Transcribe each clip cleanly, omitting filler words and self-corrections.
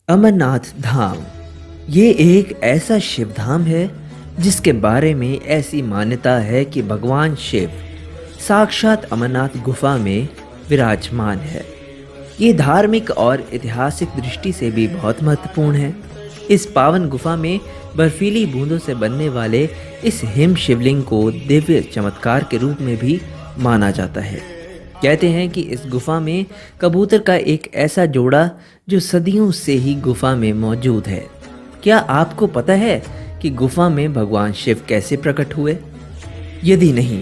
अमरनाथ धाम ये एक ऐसा शिव धाम है जिसके बारे में ऐसी मान्यता है कि भगवान शिव साक्षात अमरनाथ गुफा में विराजमान है। ये धार्मिक और ऐतिहासिक दृष्टि से भी बहुत महत्वपूर्ण है। इस पावन गुफा में बर्फीली बूंदों से बनने वाले इस हिम शिवलिंग को दिव्य चमत्कार के रूप में भी माना जाता है। कहते हैं कि इस गुफा में कबूतर का एक ऐसा जोड़ा जो सदियों से ही गुफा में मौजूद है। क्या आपको पता है कि गुफा में भगवान शिव कैसे प्रकट हुए? यदि नहीं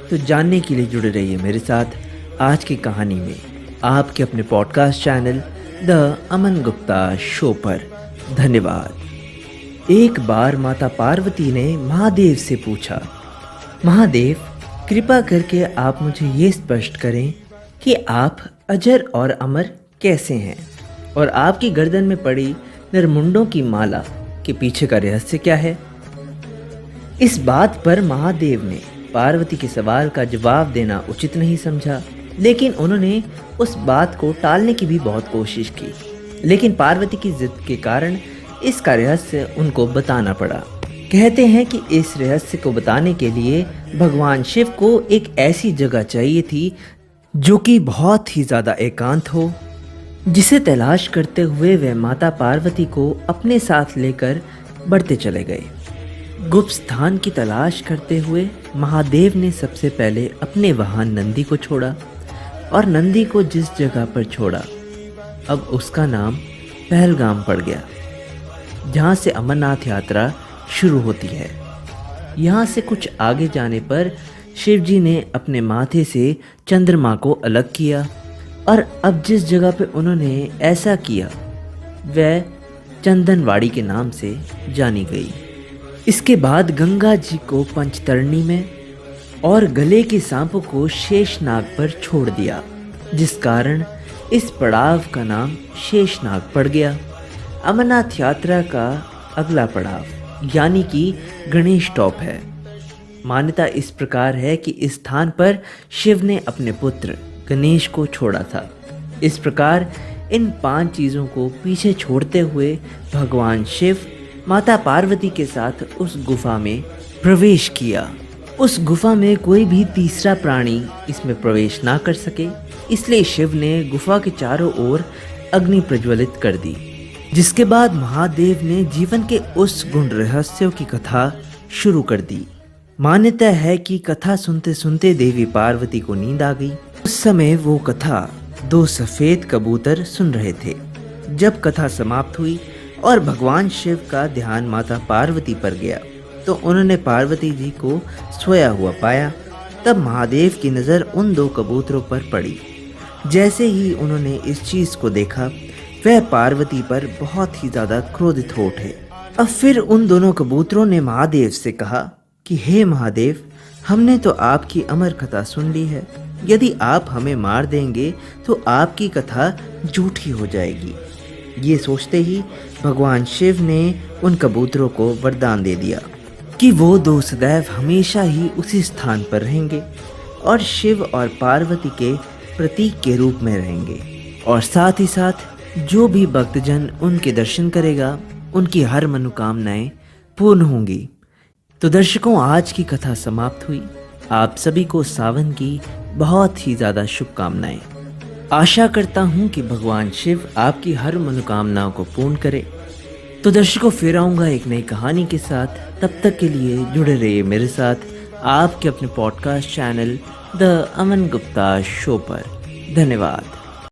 तो जानने के लिए जुड़े रहिए मेरे साथ आज की कहानी में, आपके अपने podcast channel the Aman Gupta show पर। धन्यवाद। एक बार माता पार्वती ने महादेव से पूछा, महादेव कृपा करके आप मुझे ये स्पष्ट करें कि आप अजर और अमर कैसे हैं और आपकी गर्दन में पड़ी नरमुंडों की माला के पीछे का रहस्य क्या है। इस बात पर महादेव ने पार्वती के सवाल का जवाब देना उचित नहीं समझा, लेकिन उन्होंने उस बात को टालने की भी बहुत कोशिश की। लेकिन पार्वती की जिद के कारण इसका रहस्य उनको बताना पड़ा। कहते हैं कि इस रहस्य को बताने के लिए भगवान शिव को एक ऐसी जगह चाहिए थी जो कि बहुत ही ज़्यादा एकांत हो, जिसे तलाश करते हुए वे माता पार्वती को अपने साथ लेकर बढ़ते चले गए। गुप्त स्थान की तलाश करते हुए महादेव ने सबसे पहले अपने वाहन नंदी को छोड़ा और नंदी को जिस जगह पर छोड़ा अब उसका नाम पहलगाम पड़ गया, जहाँ से अमरनाथ यात्रा शुरू होती है। यहाँ से कुछ आगे जाने पर शिवजी ने अपने माथे से चंद्रमा को अलग किया और अब जिस जगह पे उन्होंने ऐसा किया वह चंदनवाड़ी के नाम से जानी गई। इसके बाद गंगा जी को पंचतरणी में और गले के सांपों को शेषनाग पर छोड़ दिया, जिस कारण इस पड़ाव का नाम शेषनाग पड़ गया। अमरनाथ यात्रा का अगला पड़ाव यानी कि गणेश टॉप है। मान्यता इस प्रकार है कि इस स्थान पर शिव ने अपने पुत्र गणेश को छोड़ा था। इस प्रकार इन 5 चीज़ों को पीछे छोड़ते हुए भगवान शिव माता पार्वती के साथ उस गुफा में प्रवेश किया। उस गुफा में कोई भी तीसरा प्राणी इसमें प्रवेश ना कर सके, इसलिए शिव ने गुफा के चारों ओर अग्नि प्रज्वलित कर दी। जिसके बाद महादेव ने जीवन के उस गुण रहस्यों की कथा शुरू कर दी। मान्यता है कि कथा सुनते सुनते देवी पार्वती को नींद आ गई। उस समय वो कथा 2 सफ़ेद कबूतर सुन रहे थे। जब कथा समाप्त हुई और भगवान शिव का ध्यान माता पार्वती पर गया तो उन्होंने पार्वती जी को सोया हुआ पाया। तब महादेव की नज़र उन 2 कबूतरों पर पड़ी। जैसे ही उन्होंने इस चीज़ को देखा वह पार्वती पर बहुत ही ज़्यादा क्रोधित हो उठे। अब फिर उन दोनों कबूतरों ने महादेव से कहा कि हे महादेव, हमने तो आपकी अमर कथा सुन ली है। यदि आप हमें मार देंगे तो आपकी कथा झूठी हो जाएगी। ये सोचते ही भगवान शिव ने उन कबूतरों को वरदान दे दिया कि वो 2 सदैव हमेशा ही उसी स्थान पर रहेंगे और शिव और पार्वती के प्रतीक के रूप में रहेंगे, और साथ ही साथ जो भी भक्तजन उनके दर्शन करेगा उनकी हर मनोकामनाएं पूर्ण होंगी। तो दर्शकों, आज की कथा समाप्त हुई। आप सभी को सावन की बहुत ही ज़्यादा शुभकामनाएं। आशा करता हूं कि भगवान शिव आपकी हर मनोकामनाओं को पूर्ण करे। तो दर्शकों, फिर आऊँगा एक नई कहानी के साथ। तब तक के लिए जुड़े रहिए मेरे साथ आपके अपने podcast channel the Aman Gupta show पर। धन्यवाद।